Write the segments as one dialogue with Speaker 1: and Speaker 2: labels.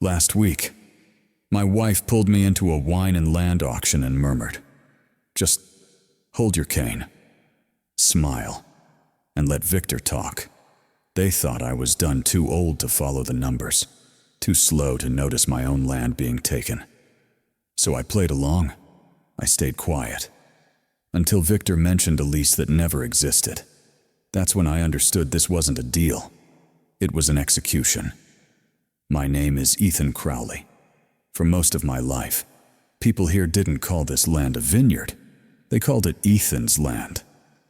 Speaker 1: Last week, my wife pulled me into a wine and land auction and murmured, "Just hold your cane, smile, and let Victor talk." They thought I was done, too old to follow the numbers, too slow to notice my own land being taken. So I played along. I stayed quiet. Until Victor mentioned a lease that never existed. That's when I understood this wasn't a deal. It was an execution. My name is Ethan Crowley. For most of my life, people here didn't call this land a vineyard. They called it Ethan's land.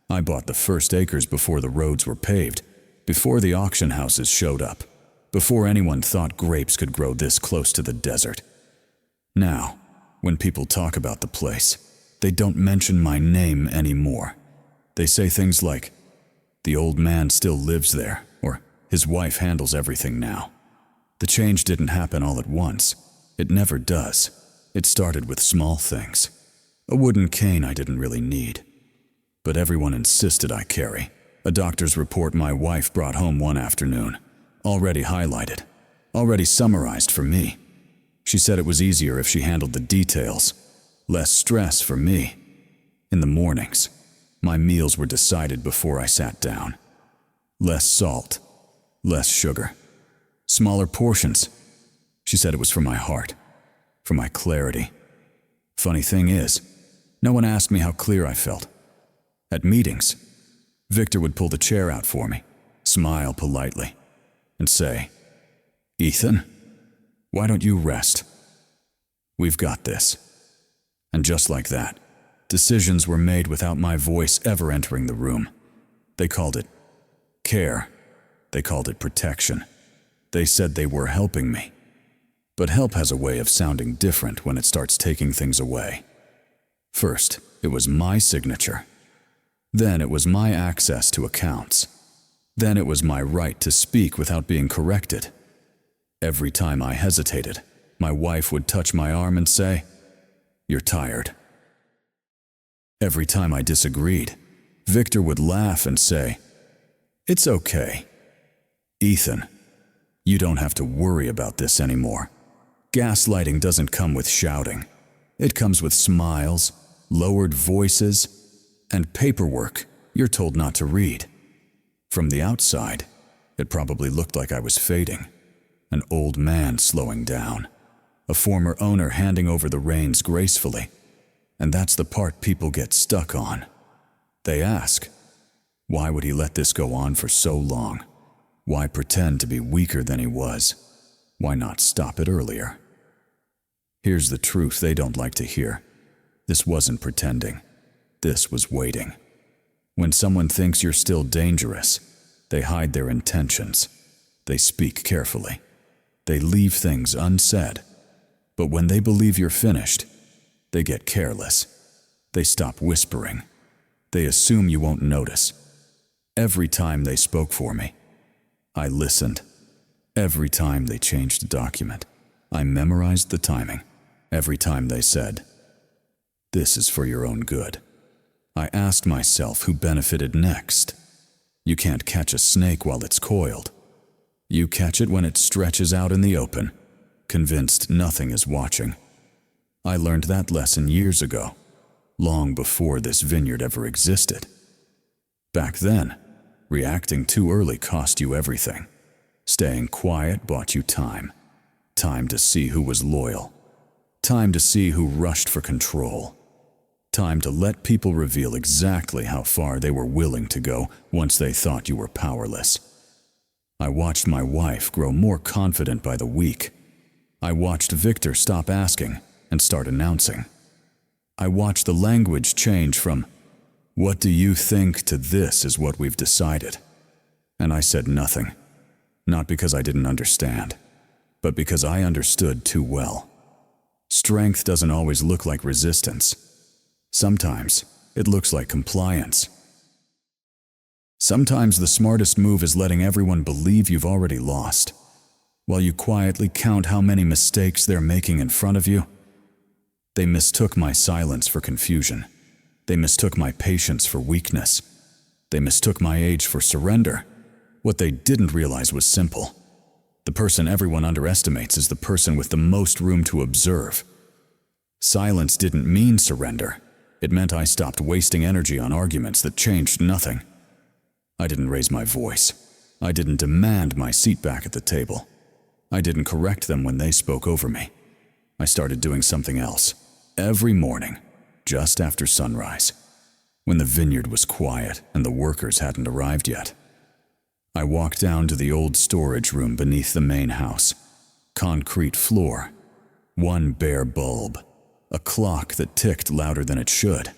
Speaker 1: I bought the first acres before the roads were paved, before the auction houses showed up, before anyone thought grapes could grow this close to the desert. Now, when people talk about the place, they don't mention my name anymore. They say things like, "The old man still lives there," or "His wife handles everything now." The change didn't happen all at once. It never does. It started with small things. A wooden cane I didn't really need. But everyone insisted I carry. A doctor's report my wife brought home one afternoon, already highlighted, already summarized for me. She said it was easier if she handled the details, less stress for me. In the mornings, my meals were decided before I sat down. Less salt, less sugar, smaller portions. She said it was for my heart, for my clarity. Funny thing is, no one asked me how clear I felt. At meetings, Victor would pull the chair out for me, smile politely, and say, "Ethan, why don't you rest? We've got this." And just like that, decisions were made without my voice ever entering the room. They called it care. They called it protection. They said they were helping me. But help has a way of sounding different when it starts taking things away. First, it was my signature. Then it was my access to accounts. Then it was my right to speak without being corrected. Every time I hesitated, my wife would touch my arm and say, "You're tired." Every time I disagreed, Victor would laugh and say, "It's okay. Ethan, you don't have to worry about this anymore. Gaslighting doesn't come with shouting. It comes with smiles, lowered voices, and paperwork you're told not to read." From the outside, it probably looked like I was fading, an old man slowing down, a former owner handing over the reins gracefully. And that's the part people get stuck on. They ask, why would he let this go on for so long? Why pretend to be weaker than he was? Why not stop it earlier? Here's the truth they don't like to hear. This wasn't pretending. This was waiting. When someone thinks you're still dangerous, they hide their intentions. They speak carefully. They leave things unsaid. But when they believe you're finished, they get careless. They stop whispering. They assume you won't notice. Every time they spoke for me, I listened. Every time they changed a document, I memorized the timing. Every time they said, "This is for your own good," I asked myself who benefited next. You can't catch a snake while it's coiled. You catch it when it stretches out in the open, convinced nothing is watching. I learned that lesson years ago, long before this vineyard ever existed. Back then, reacting too early cost you everything. Staying quiet bought you time. Time to see who was loyal. Time to see who rushed for control. Time to let people reveal exactly how far they were willing to go once they thought you were powerless. I watched my wife grow more confident by the week. I watched Victor stop asking and start announcing. I watched the language change from, "What do you think?" to "This is what we've decided." And I said nothing. Not because I didn't understand, but because I understood too well. Strength doesn't always look like resistance. Sometimes it looks like compliance. Sometimes the smartest move is letting everyone believe you've already lost, while you quietly count how many mistakes they're making in front of you. They mistook my silence for confusion. They mistook my patience for weakness. They mistook my age for surrender. What they didn't realize was simple. The person everyone underestimates is the person with the most room to observe. Silence didn't mean surrender. It meant I stopped wasting energy on arguments that changed nothing. I didn't raise my voice. I didn't demand my seat back at the table. I didn't correct them when they spoke over me. I started doing something else. Every morning, just after sunrise, when the vineyard was quiet and the workers hadn't arrived yet, I walked down to the old storage room beneath the main house. Concrete floor, one bare bulb, a clock that ticked louder than it should.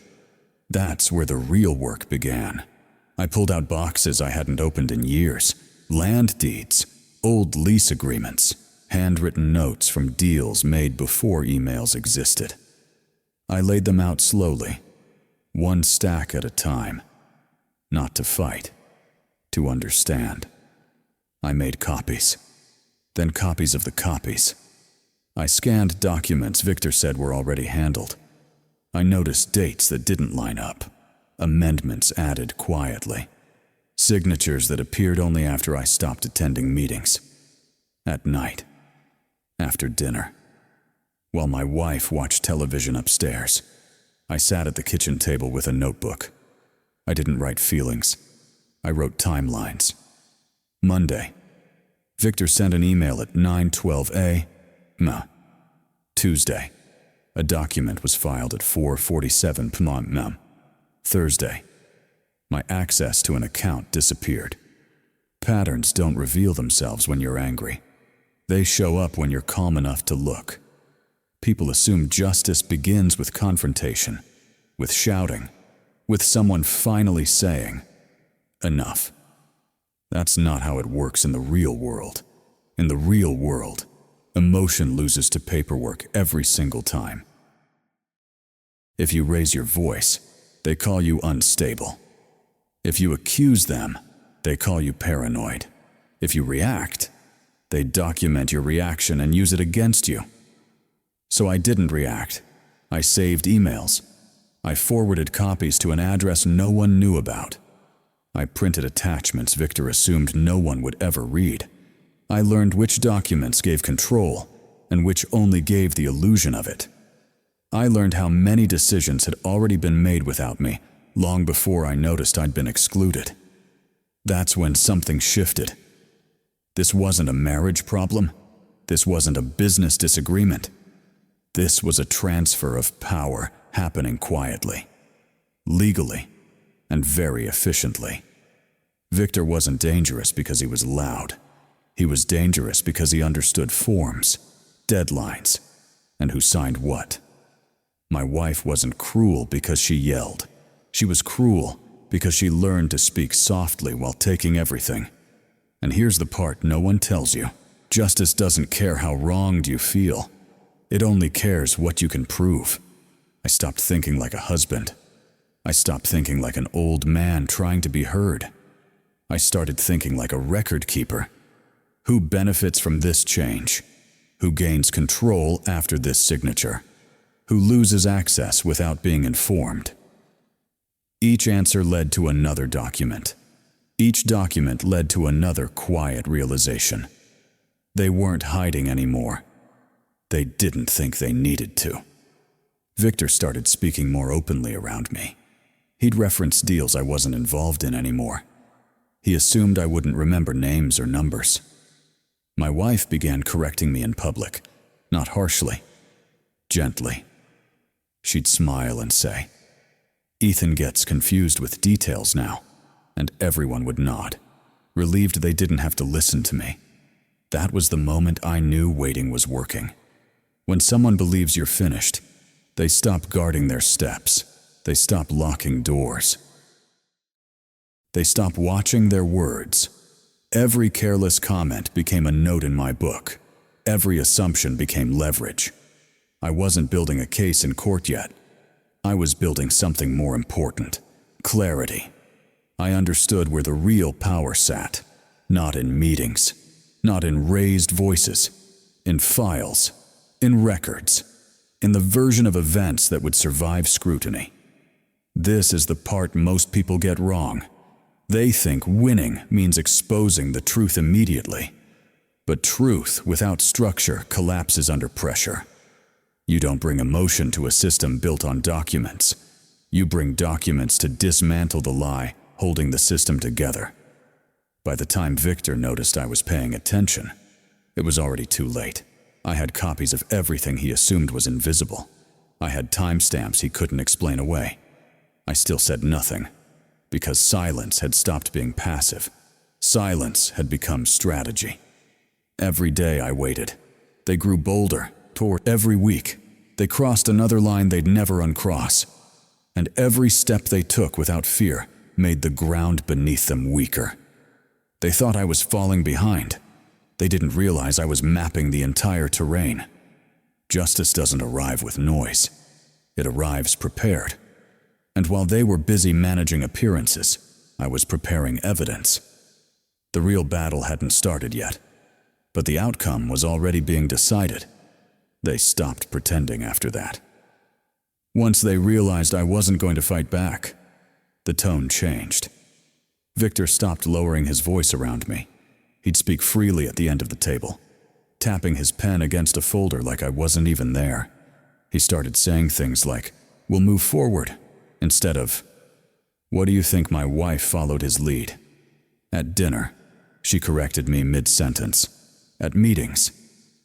Speaker 1: That's where the real work began. I pulled out boxes I hadn't opened in years, land deeds, old lease agreements, handwritten notes from deals made before emails existed. I laid them out slowly, one stack at a time, not to fight, to understand. I made copies, then copies of the copies. I scanned documents Victor said were already handled. I noticed dates that didn't line up, amendments added quietly, signatures that appeared only after I stopped attending meetings. At night, after dinner, while my wife watched television upstairs, I sat at the kitchen table with a notebook. I didn't write feelings. I wrote timelines. Monday, Victor sent an email at 9:12 a.m. Tuesday, a document was filed at 4:47 p.m. Thursday, my access to an account disappeared. Patterns don't reveal themselves when you're angry. They show up when you're calm enough to look. People assume justice begins with confrontation, with shouting, with someone finally saying, "Enough." That's not how it works in the real world. In the real world, emotion loses to paperwork every single time. If you raise your voice, they call you unstable. If you accuse them, they call you paranoid. If you react, they document your reaction and use it against you. So I didn't react. I saved emails. I forwarded copies to an address no one knew about. I printed attachments Victor assumed no one would ever read. I learned which documents gave control and which only gave the illusion of it. I learned how many decisions had already been made without me, long before I noticed I'd been excluded. That's when something shifted. This wasn't a marriage problem. This wasn't a business disagreement. This was a transfer of power happening quietly, legally, and very efficiently. Victor wasn't dangerous because he was loud. He was dangerous because he understood forms, deadlines, and who signed what. My wife wasn't cruel because she yelled. She was cruel because she learned to speak softly while taking everything. And here's the part no one tells you. Justice doesn't care how wronged you feel. It only cares what you can prove. I stopped thinking like a husband. I stopped thinking like an old man trying to be heard. I started thinking like a record keeper. Who benefits from this change? Who gains control after this signature? Who loses access without being informed? Each answer led to another document. Each document led to another quiet realization. They weren't hiding anymore. They didn't think they needed to. Victor started speaking more openly around me. He'd reference deals I wasn't involved in anymore. He assumed I wouldn't remember names or numbers. My wife began correcting me in public, not harshly, gently. She'd smile and say, "Ethan gets confused with details now," and everyone would nod, relieved they didn't have to listen to me. That was the moment I knew waiting was working. When someone believes you're finished, they stop guarding their steps. They stop locking doors. They stop watching their words. Every careless comment became a note in my book. Every assumption became leverage. I wasn't building a case in court yet. I was building something more important: clarity. I understood where the real power sat, not in meetings, not in raised voices, in files, in records, in the version of events that would survive scrutiny. This is the part most people get wrong. They think winning means exposing the truth immediately. But truth without structure collapses under pressure. You don't bring emotion to a system built on documents. You bring documents to dismantle the lie holding the system together. By the time Victor noticed I was paying attention, it was already too late. I had copies of everything he assumed was invisible. I had timestamps he couldn't explain away. I still said nothing, because silence had stopped being passive. Silence had become strategy. Every day I waited. They grew bolder, toward every week. They crossed another line they'd never uncross. And every step they took without fear made the ground beneath them weaker. They thought I was falling behind. They didn't realize I was mapping the entire terrain. Justice doesn't arrive with noise. It arrives prepared. And while they were busy managing appearances, I was preparing evidence. The real battle hadn't started yet, but the outcome was already being decided. They stopped pretending after that. Once they realized I wasn't going to fight back, the tone changed. Victor stopped lowering his voice around me. He'd speak freely at the end of the table, tapping his pen against a folder like I wasn't even there. He started saying things like, "We'll move forward," instead of, "What do you think?" My wife followed his lead. At dinner, she corrected me mid-sentence. At meetings,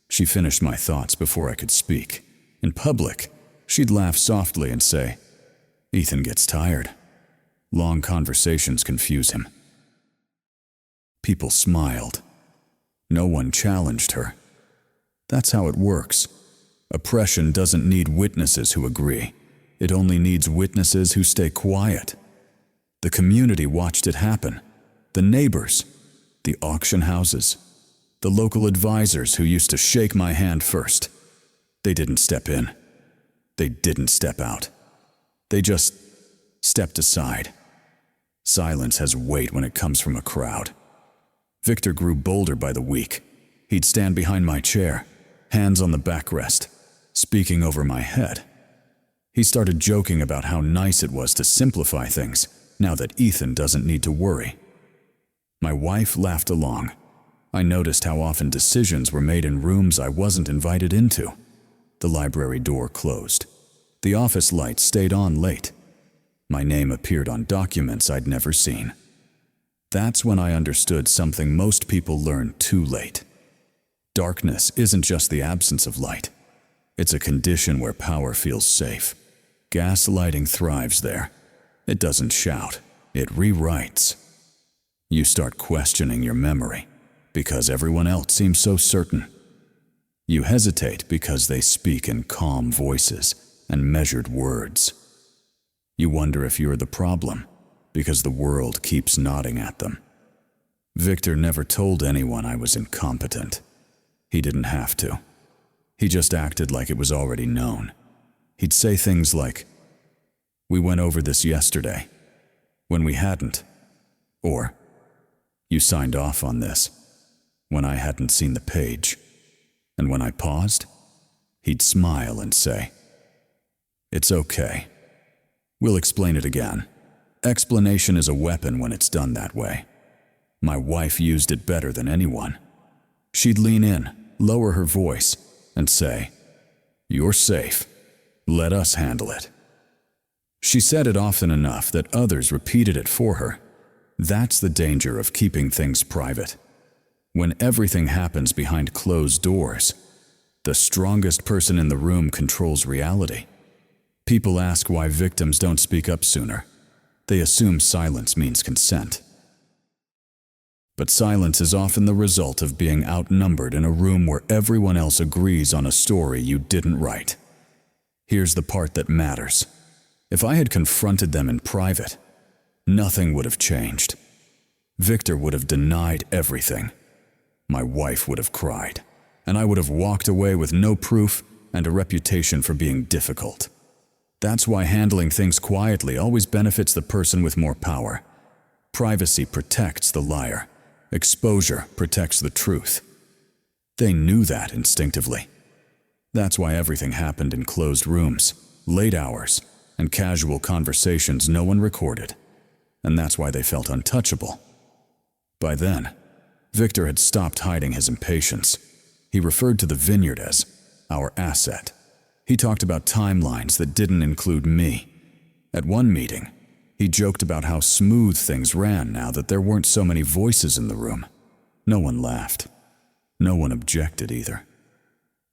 Speaker 1: she finished my thoughts before I could speak. In public, she'd laugh softly and say, "Ethan gets tired." Long conversations confuse him. People smiled. No one challenged her. That's how it works. Oppression doesn't need witnesses who agree. It only needs witnesses who stay quiet. The community watched it happen. The neighbors, the auction houses, the local advisors who used to shake my hand first. They didn't step in. They didn't step out. They just stepped aside. Silence has weight when it comes from a crowd. Victor grew bolder by the week. He'd stand behind my chair, hands on the backrest, speaking over my head. He started joking about how nice it was to simplify things now that Ethan doesn't need to worry. My wife laughed along. I noticed how often decisions were made in rooms I wasn't invited into. The library door closed. The office lights stayed on late. My name appeared on documents I'd never seen. That's when I understood something most people learn too late. Darkness isn't just the absence of light. It's a condition where power feels safe. Gaslighting thrives there. It doesn't shout, it rewrites. You start questioning your memory because everyone else seems so certain. You hesitate because they speak in calm voices and measured words. You wonder if you're the problem because the world keeps nodding at them. Victor never told anyone I was incompetent. He didn't have to. He just acted like it was already known. He'd say things like, "We went over this yesterday," when we hadn't. Or, "You signed off on this," when I hadn't seen the page. And when I paused, he'd smile and say, "It's okay. We'll explain it again." Explanation is a weapon when it's done that way. My wife used it better than anyone. She'd lean in, lower her voice, and say, "You're safe. Let us handle it." She said it often enough that others repeated it for her. That's the danger of keeping things private. When everything happens behind closed doors, the strongest person in the room controls reality. People ask why victims don't speak up sooner. They assume silence means consent. But silence is often the result of being outnumbered in a room where everyone else agrees on a story you didn't write. Here's the part that matters. If I had confronted them in private, nothing would have changed. Victor would have denied everything. My wife would have cried, and I would have walked away with no proof and a reputation for being difficult. That's why handling things quietly always benefits the person with more power. Privacy protects the liar. Exposure protects the truth. They knew that instinctively. That's why everything happened in closed rooms, late hours, and casual conversations no one recorded. And that's why they felt untouchable. By then, Victor had stopped hiding his impatience. He referred to the vineyard as our asset. He talked about timelines that didn't include me. At one meeting, he joked about how smooth things ran now that there weren't so many voices in the room. No one laughed. No one objected either.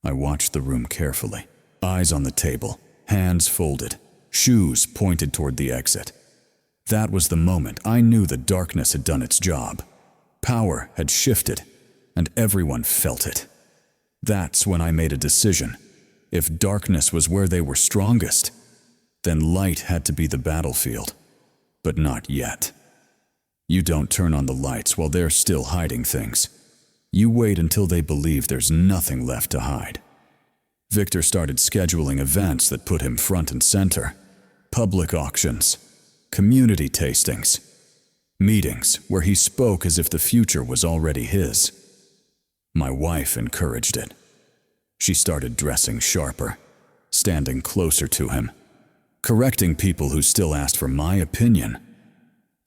Speaker 1: I watched the room carefully, eyes on the table, hands folded, shoes pointed toward the exit. That was the moment I knew the darkness had done its job. Power had shifted, and everyone felt it. That's when I made a decision. If darkness was where they were strongest, then light had to be the battlefield. But not yet. You don't turn on the lights while they're still hiding things. You wait until they believe there's nothing left to hide. Victor started scheduling events that put him front and center. Public auctions, community tastings, meetings where he spoke as if the future was already his. My wife encouraged it. She started dressing sharper, standing closer to him, correcting people who still asked for my opinion.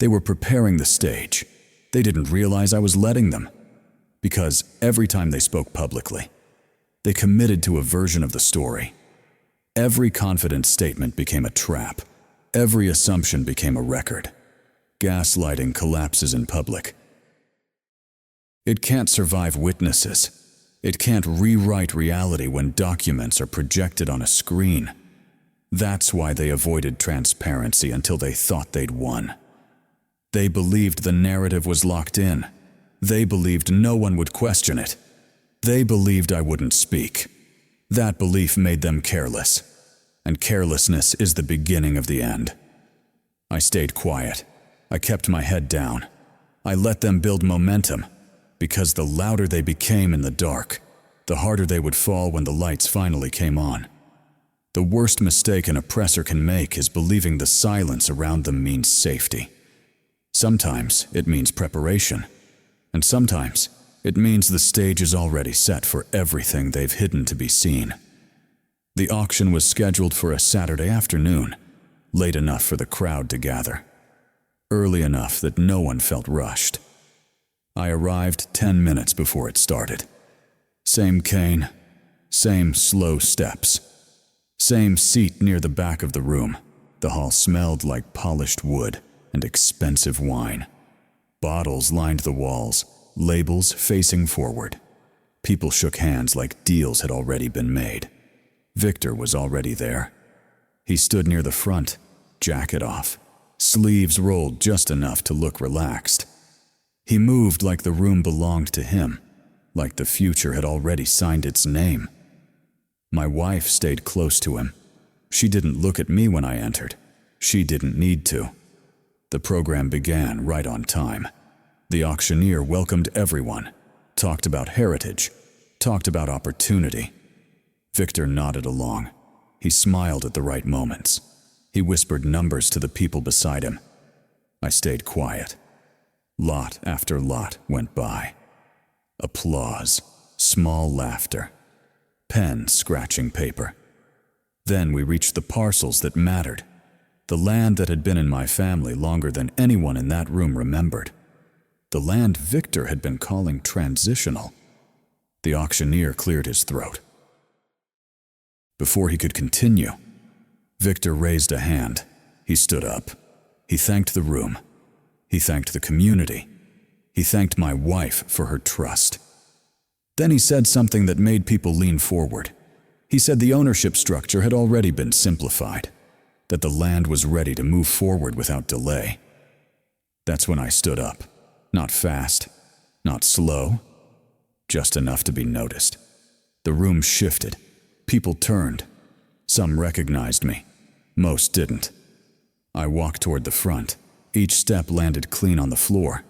Speaker 1: They were preparing the stage. They didn't realize I was letting them, because every time they spoke publicly, they committed to a version of the story. Every confident statement became a trap. Every assumption became a record. Gaslighting collapses in public. It can't survive witnesses. It can't rewrite reality when documents are projected on a screen. That's why they avoided transparency until they thought they'd won. They believed the narrative was locked in. They believed no one would question it. They believed I wouldn't speak. That belief made them careless. And carelessness is the beginning of the end. I stayed quiet. I kept my head down. I let them build momentum, because the louder they became in the dark, the harder they would fall when the lights finally came on. The worst mistake an oppressor can make is believing the silence around them means safety. Sometimes it means preparation, and sometimes it means the stage is already set for everything they've hidden to be seen. The auction was scheduled for a Saturday afternoon, late enough for the crowd to gather, early enough that no one felt rushed. I arrived 10 minutes before it started. Same cane, same slow steps, same seat near the back of the room. The hall smelled like polished wood and expensive wine. Bottles lined the walls, labels facing forward. People shook hands like deals had already been made. Victor was already there. He stood near the front, jacket off, sleeves rolled just enough to look relaxed. He moved like the room belonged to him, like the future had already signed its name. My wife stayed close to him. She didn't look at me when I entered. She didn't need to. The program began right on time. The auctioneer welcomed everyone, talked about heritage, talked about opportunity. Victor nodded along. He smiled at the right moments. He whispered numbers to the people beside him. I stayed quiet. Lot after lot went by. Applause, small laughter, pen scratching paper. Then we reached the parcels that mattered, the land that had been in my family longer than anyone in that room remembered, the land Victor had been calling transitional. The auctioneer cleared his throat. Before he could continue, Victor raised a hand. He stood up. He thanked the room. He thanked the community. He thanked my wife for her trust. Then he said something that made people lean forward. He said the ownership structure had already been simplified, that the land was ready to move forward without delay. That's when I stood up. Not fast, not slow, just enough to be noticed. The room shifted. People turned. Some recognized me. Most didn't. I walked toward the front. Each step landed clean on the floor.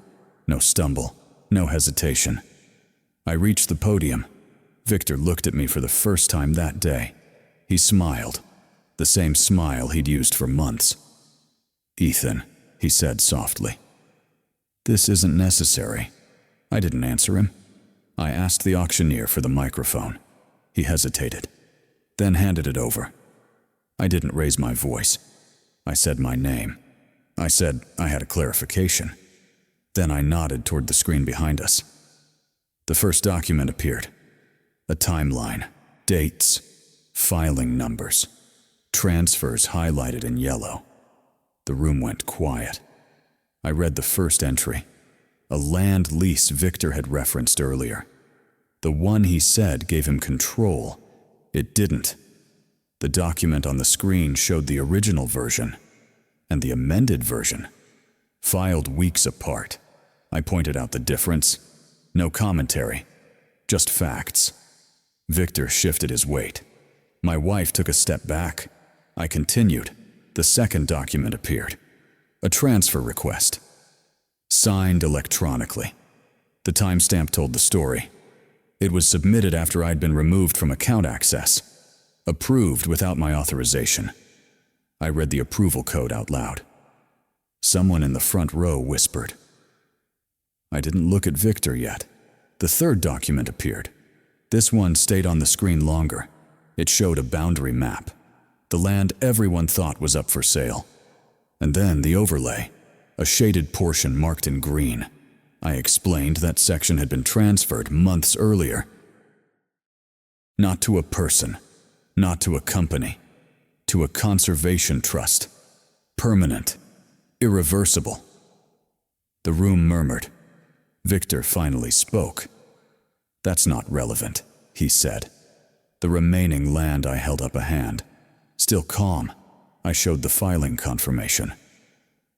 Speaker 1: No stumble, no hesitation. I reached the podium. Victor looked at me for the first time that day. He smiled, the same smile he'd used for months. "Ethan," he said softly. "This isn't necessary." I didn't answer him. I asked the auctioneer for the microphone. He hesitated, then handed it over. I didn't raise my voice. I said my name. I said I had a clarification. Then I nodded toward the screen behind us. The first document appeared. A timeline, dates, filing numbers, transfers highlighted in yellow. The room went quiet. I read the first entry, a land lease Victor had referenced earlier. The one he said gave him control. It didn't. The document on the screen showed the original version and the amended version, filed weeks apart. I pointed out the difference. No commentary, just facts. Victor shifted his weight. My wife took a step back. I continued. The second document appeared. A transfer request. Signed electronically. The timestamp told the story. It was submitted after I'd been removed from account access. Approved without my authorization. I read the approval code out loud. Someone in the front row whispered. I didn't look at Victor yet. The third document appeared. This one stayed on the screen longer. It showed a boundary map. The land everyone thought was up for sale. And then the overlay, a shaded portion marked in green. I explained that section had been transferred months earlier. Not to a person, not to a company, to a conservation trust. Permanent, irreversible. The room murmured. Victor finally spoke. That's not relevant, he said. The remaining land, I held up a hand. Still calm, I showed the filing confirmation.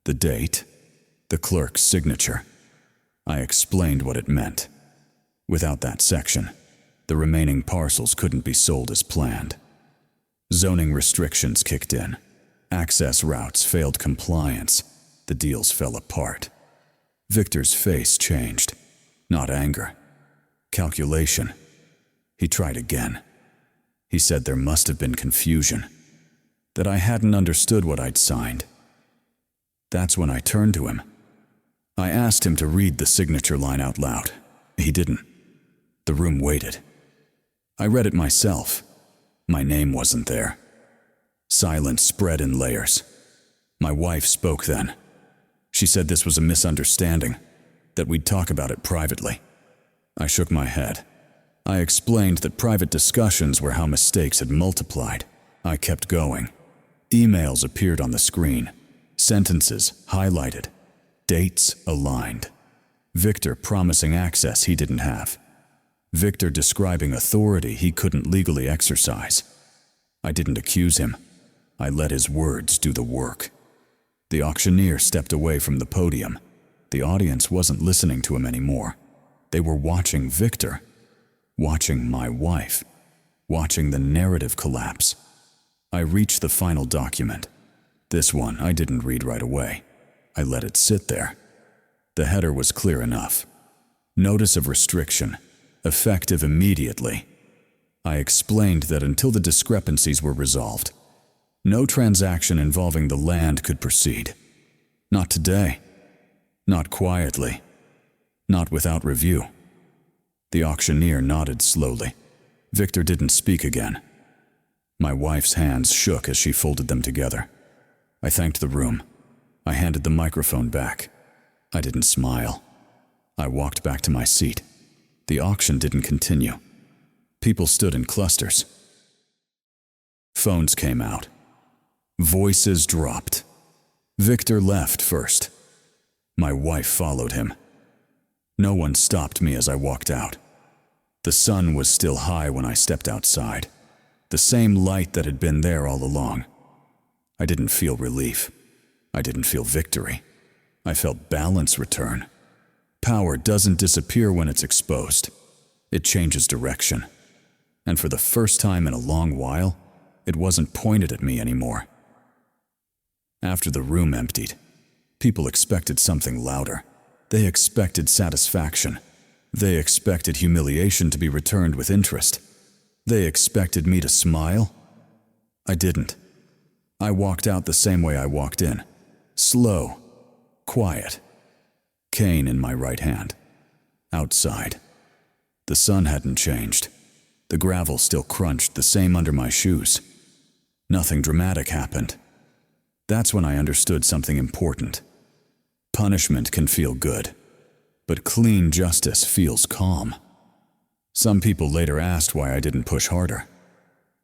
Speaker 1: The date, the clerk's signature. I explained what it meant. Without that section, the remaining parcels couldn't be sold as planned. Zoning restrictions kicked in. Access routes failed compliance. The deals fell apart. Victor's face changed. Not anger. Calculation. He tried again. He said there must have been confusion. That I hadn't understood what I'd signed. That's when I turned to him. I asked him to read the signature line out loud. He didn't. The room waited. I read it myself. My name wasn't there. Silence spread in layers. My wife spoke then. She said this was a misunderstanding, that we'd talk about it privately. I shook my head. I explained that private discussions were how mistakes had multiplied. I kept going. Emails appeared on the screen. Sentences highlighted. Dates aligned. Victor promising access he didn't have. Victor describing authority he couldn't legally exercise. I didn't accuse him. I let his words do the work. The auctioneer stepped away from the podium. The audience wasn't listening to him anymore. They were watching Victor, watching my wife, watching the narrative collapse. I reached the final document. This one I didn't read right away. I let it sit there. The header was clear enough. Notice of restriction, effective immediately. I explained that until the discrepancies were resolved, no transaction involving the land could proceed. Not today. Not quietly. Not without review. The auctioneer nodded slowly. Victor didn't speak again. My wife's hands shook as she folded them together. I thanked the room. I handed the microphone back. I didn't smile. I walked back to my seat. The auction didn't continue. People stood in clusters. Phones came out. Voices dropped. Victor left first. My wife followed him. No one stopped me as I walked out. The sun was still high when I stepped outside. The same light that had been there all along. I didn't feel relief. I didn't feel victory. I felt balance return. Power doesn't disappear when it's exposed. It changes direction. And for the first time in a long while, it wasn't pointed at me anymore. After the room emptied, people expected something louder. They expected satisfaction. They expected humiliation to be returned with interest. They expected me to smile. I didn't. I walked out the same way I walked in. Slow, quiet. Cane in my right hand. Outside. The sun hadn't changed. The gravel still crunched the same under my shoes. Nothing dramatic happened. That's when I understood something important. Punishment can feel good, but clean justice feels calm. Some people later asked why I didn't push harder,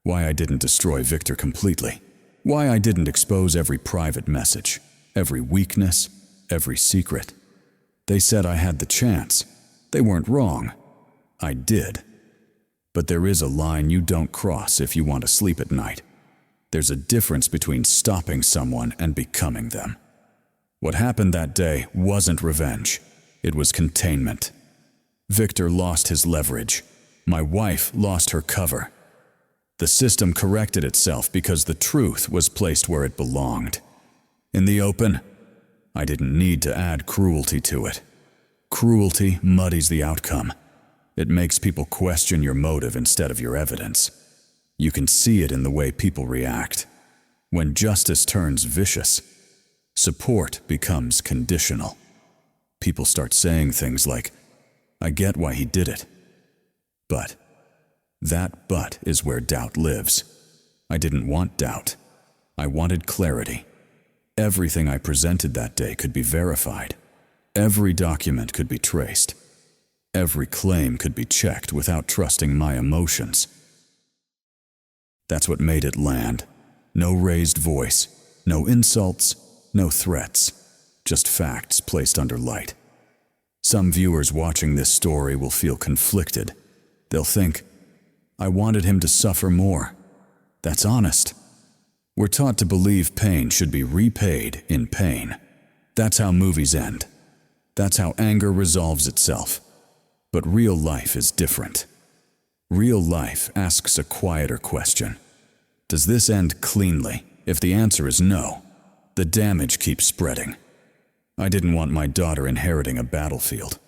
Speaker 1: why I didn't destroy Victor completely, why I didn't expose every private message, every weakness, every secret. They said I had the chance. They weren't wrong. I did. But there is a line you don't cross if you want to sleep at night. There's a difference between stopping someone and becoming them. What happened that day wasn't revenge. It was containment. Victor lost his leverage. My wife lost her cover. The system corrected itself because the truth was placed where it belonged. In the open, I didn't need to add cruelty to it. Cruelty muddies the outcome. It makes people question your motive instead of your evidence. You can see it in the way people react. When justice turns vicious, support becomes conditional. People start saying things like, "I get why he did it." But that but is where doubt lives. I didn't want doubt. I wanted clarity. Everything I presented that day could be verified. Every document could be traced. Every claim could be checked without trusting my emotions. That's what made it land. No raised voice, no insults, no threats, just facts placed under light. Some viewers watching this story will feel conflicted. They'll think, I wanted him to suffer more. That's honest. We're taught to believe pain should be repaid in pain. That's how movies end. That's how anger resolves itself. But real life is different. Real life asks a quieter question. Does this end cleanly? If the answer is no, the damage keeps spreading. I didn't want my daughter inheriting a battlefield.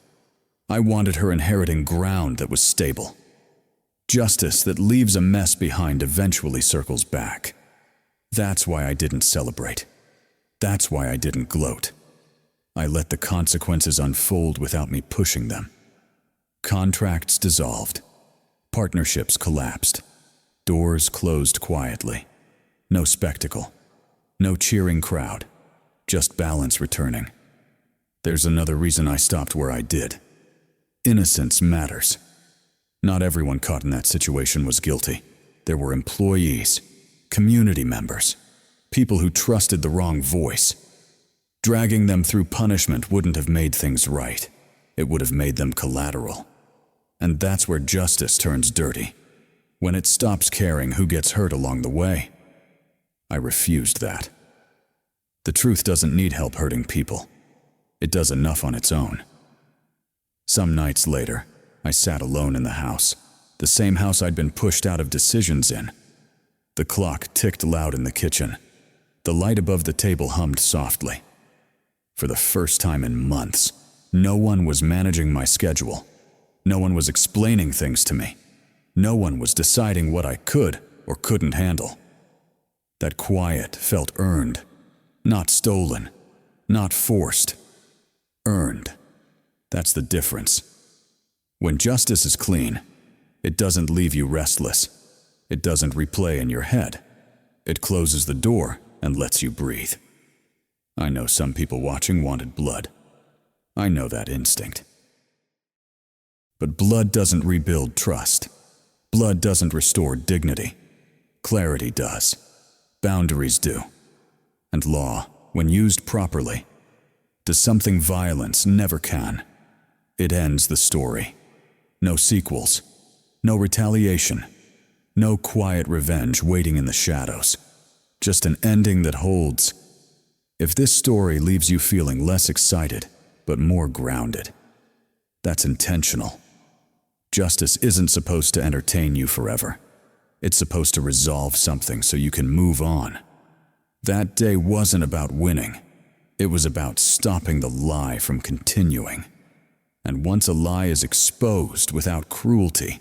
Speaker 1: I wanted her inheriting ground that was stable. Justice that leaves a mess behind eventually circles back. That's why I didn't celebrate. That's why I didn't gloat. I let the consequences unfold without me pushing them. Contracts dissolved. Partnerships collapsed. Doors closed quietly. No spectacle. No cheering crowd. Just balance returning. There's another reason I stopped where I did. Innocence matters. Not everyone caught in that situation was guilty. There were employees, community members, people who trusted the wrong voice. Dragging them through punishment wouldn't have made things right. It would have made them collateral. And that's where justice turns dirty, when it stops caring who gets hurt along the way. I refused that. The truth doesn't need help hurting people. It does enough on its own. Some nights later, I sat alone in the house, the same house I'd been pushed out of decisions in. The clock ticked loud in the kitchen. The light above the table hummed softly. For the first time in months, no one was managing my schedule. No one was explaining things to me. No one was deciding what I could or couldn't handle. That quiet felt earned, not stolen, not forced. Earned. That's the difference. When justice is clean, it doesn't leave you restless. It doesn't replay in your head. It closes the door and lets you breathe. I know some people watching wanted blood. I know that instinct. But blood doesn't rebuild trust. Blood doesn't restore dignity. Clarity does. Boundaries do. And law, when used properly, does something violence never can. It ends the story. No sequels. No retaliation. No quiet revenge waiting in the shadows. Just an ending that holds. If this story leaves you feeling less excited, but more grounded, that's intentional. Justice isn't supposed to entertain you forever. It's supposed to resolve something so you can move on. That day wasn't about winning. It was about stopping the lie from continuing. And once a lie is exposed without cruelty,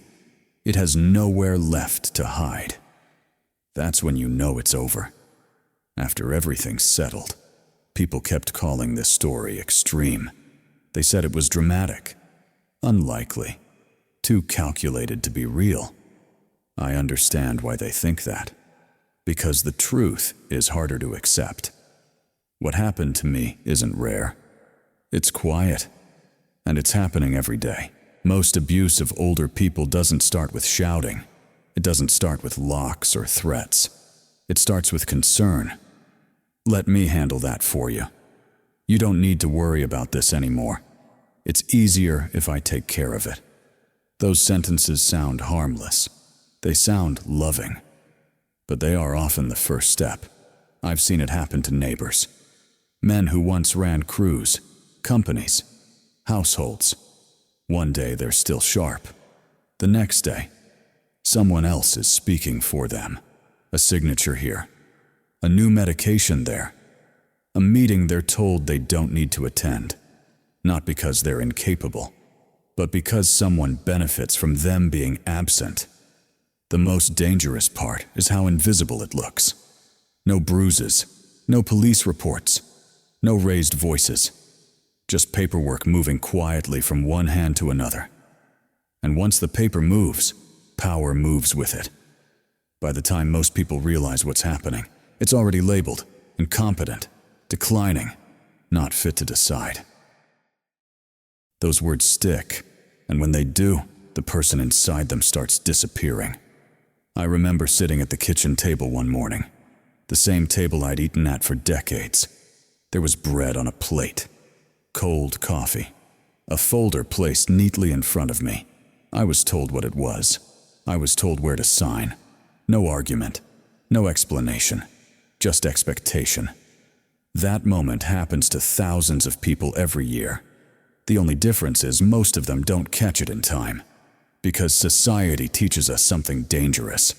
Speaker 1: it has nowhere left to hide. That's when you know it's over. After everything's settled, people kept calling this story extreme. They said it was dramatic, unlikely, too calculated to be real. I understand why they think that, because the truth is harder to accept. What happened to me isn't rare. It's quiet, and it's happening every day. Most abuse of older people doesn't start with shouting. It doesn't start with locks or threats. It starts with concern. Let me handle that for you. You don't need to worry about this anymore. It's easier if I take care of it. Those sentences sound harmless. They sound loving. But they are often the first step. I've seen it happen to neighbors. Men who once ran crews, companies, households. One day they're still sharp. The next day, someone else is speaking for them. A signature here. A new medication there. A meeting they're told they don't need to attend. Not because they're incapable, but because someone benefits from them being absent. The most dangerous part is how invisible it looks. No bruises, no police reports, no raised voices. Just paperwork moving quietly from one hand to another. And once the paper moves, power moves with it. By the time most people realize what's happening, it's already labeled incompetent, declining, not fit to decide. Those words stick, and when they do, the person inside them starts disappearing. I remember sitting at the kitchen table one morning, the same table I'd eaten at for decades. There was bread on a plate, cold coffee, a folder placed neatly in front of me. I was told what it was. I was told where to sign. No argument, no explanation, just expectation. That moment happens to thousands of people every year. The only difference is most of them don't catch it in time, because society teaches us something dangerous.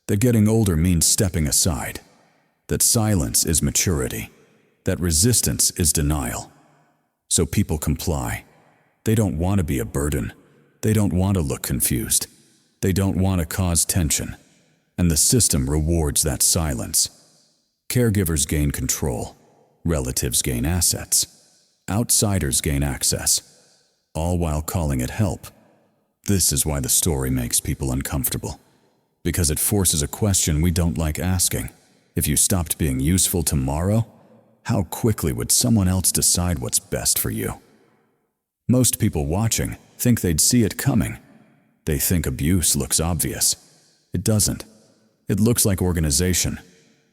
Speaker 1: That getting older means stepping aside, that silence is maturity, that resistance is denial. So people comply. They don't want to be a burden. They don't want to look confused. They don't want to cause tension. And the system rewards that silence. Caregivers gain control. Relatives gain assets. Outsiders gain access. All while calling it help. This is why the story makes people uncomfortable. Because it forces a question we don't like asking. If you stopped being useful tomorrow, how quickly would someone else decide what's best for you? Most people watching think they'd see it coming. They think abuse looks obvious. It doesn't. It looks like organization,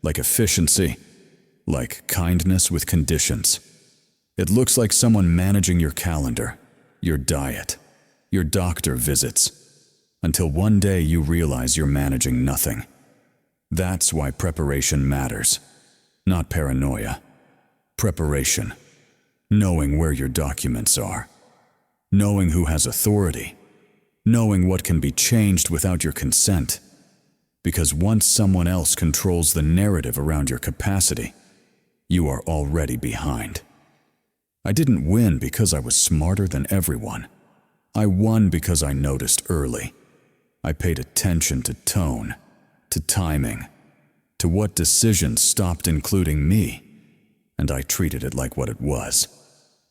Speaker 1: like efficiency, like kindness with conditions. It looks like someone managing your calendar, your diet, your doctor visits, until one day you realize you're managing nothing. That's why preparation matters, not paranoia. Preparation, knowing where your documents are, knowing who has authority, knowing what can be changed without your consent. Because once someone else controls the narrative around your capacity, you are already behind. I didn't win because I was smarter than everyone. I won because I noticed early. I paid attention to tone, to timing, to what decisions stopped including me, and I treated it like what it was,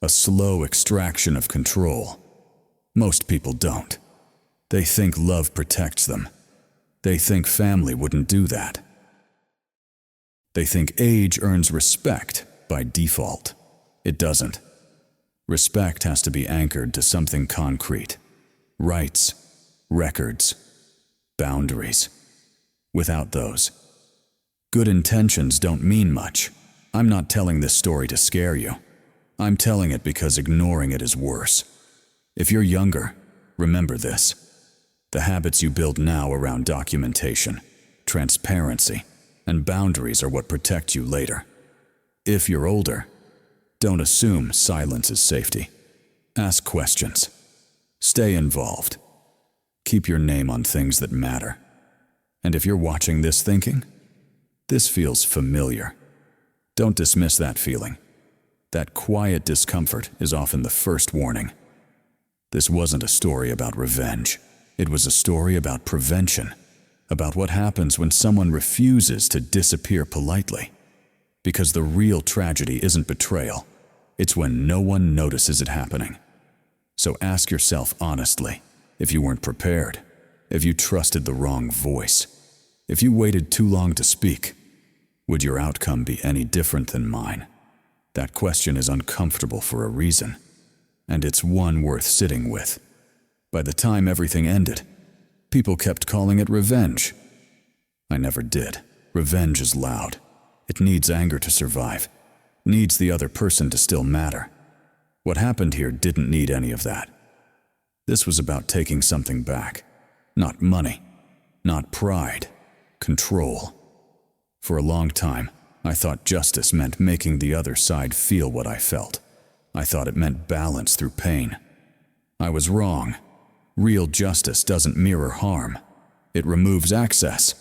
Speaker 1: a slow extraction of control. Most people don't. They think love protects them. They think family wouldn't do that. They think age earns respect by default. It doesn't. Respect has to be anchored to something concrete. Rights, records, boundaries. Without those, good intentions don't mean much. I'm not telling this story to scare you. I'm telling it because ignoring it is worse. If you're younger, remember this. The habits you build now around documentation, transparency, and boundaries are what protect you later. If you're older, don't assume silence is safety. Ask questions. Stay involved. Keep your name on things that matter. And if you're watching this thinking, this feels familiar, don't dismiss that feeling. That quiet discomfort is often the first warning. This wasn't a story about revenge. It was a story about prevention, about what happens when someone refuses to disappear politely. Because the real tragedy isn't betrayal. It's when no one notices it happening. So ask yourself honestly, if you weren't prepared, if you trusted the wrong voice, if you waited too long to speak, would your outcome be any different than mine? That question is uncomfortable for a reason, and it's one worth sitting with. By the time everything ended, people kept calling it revenge. I never did. Revenge is loud. It needs anger to survive. Needs the other person to still matter. What happened here didn't need any of that. This was about taking something back. Not money. Not pride. Control. For a long time, I thought justice meant making the other side feel what I felt. I thought it meant balance through pain. I was wrong. Real justice doesn't mirror harm. It removes access.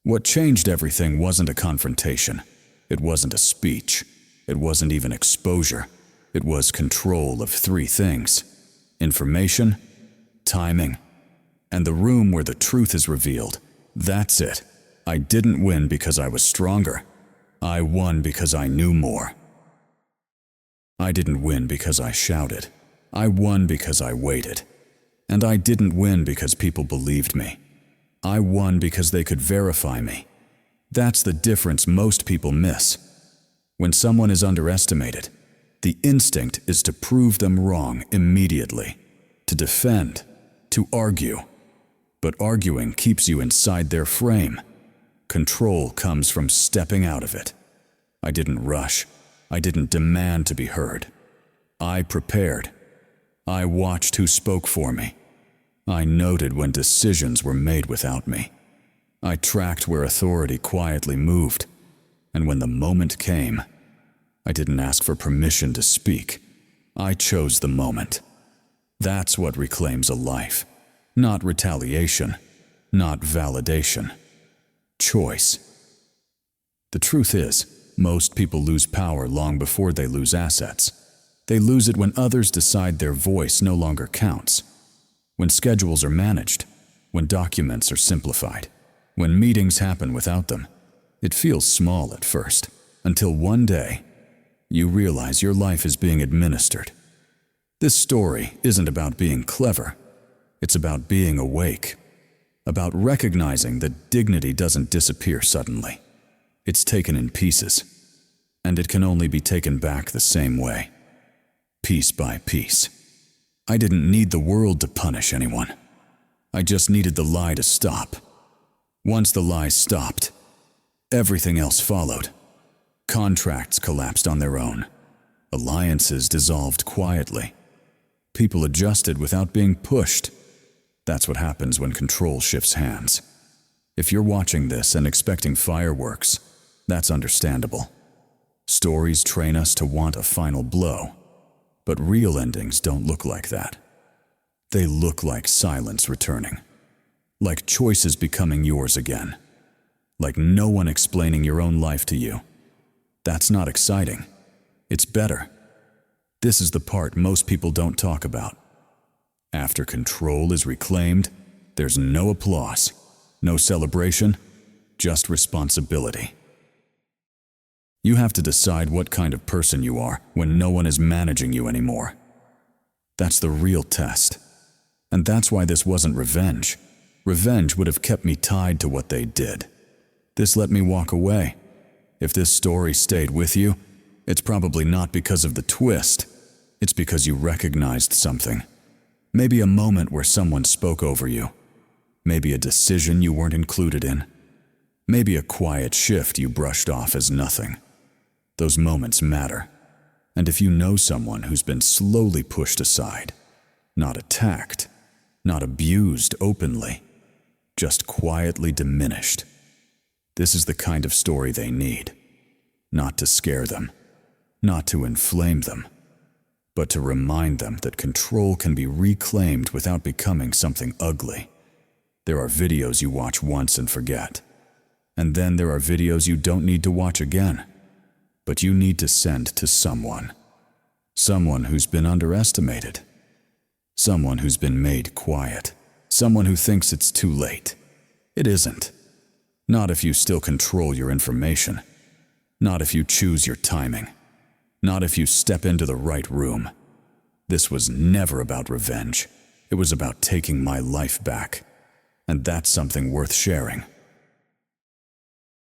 Speaker 1: What changed everything wasn't a confrontation. It wasn't a speech. It wasn't even exposure. It was control of three things: information, timing, and the room where the truth is revealed. That's it. I didn't win because I was stronger. I won because I knew more. I didn't win because I shouted. I won because I waited. And I didn't win because people believed me. I won because they could verify me. That's the difference most people miss. When someone is underestimated, the instinct is to prove them wrong immediately, to defend, to argue. But arguing keeps you inside their frame. Control comes from stepping out of it. I didn't rush. I didn't demand to be heard. I prepared. I watched who spoke for me. I noted when decisions were made without me. I tracked where authority quietly moved. And when the moment came, I didn't ask for permission to speak. I chose the moment. That's what reclaims a life. Not retaliation. Not validation. Choice. The truth is, most people lose power long before they lose assets. They lose it when others decide their voice no longer counts. When schedules are managed. When documents are simplified. When meetings happen without them. It feels small at first, until one day, you realize your life is being administered. This story isn't about being clever. It's about being awake. About recognizing that dignity doesn't disappear suddenly. It's taken in pieces, and it can only be taken back the same way. Piece by piece. I didn't need the world to punish anyone. I just needed the lie to stop. Once the lie stopped, everything else followed. Contracts collapsed on their own. Alliances dissolved quietly. People adjusted without being pushed. That's what happens when control shifts hands. If you're watching this and expecting fireworks, that's understandable. Stories train us to want a final blow, but real endings don't look like that. They look like silence returning, like choices becoming yours again, like no one explaining your own life to you. That's not exciting. It's better. This is the part most people don't talk about. After control is reclaimed, there's no applause, no celebration, just responsibility. You have to decide what kind of person you are when no one is managing you anymore. That's the real test. And that's why this wasn't revenge. Revenge would have kept me tied to what they did. This let me walk away. If this story stayed with you, it's probably not because of the twist. It's because you recognized something. Maybe a moment where someone spoke over you. Maybe a decision you weren't included in. Maybe a quiet shift you brushed off as nothing. Those moments matter. And if you know someone who's been slowly pushed aside, not attacked, not abused openly, just quietly diminished, this is the kind of story they need. Not to scare them, not to inflame them, but to remind them that control can be reclaimed without becoming something ugly. There are videos you watch once and forget. And then there are videos you don't need to watch again, but you need to send to someone. Someone who's been underestimated. Someone who's been made quiet. Someone who thinks it's too late. It isn't. Not if you still control your information. Not if you choose your timing. Not if you step into the right room. This was never about revenge. It was about taking my life back. And that's something worth sharing.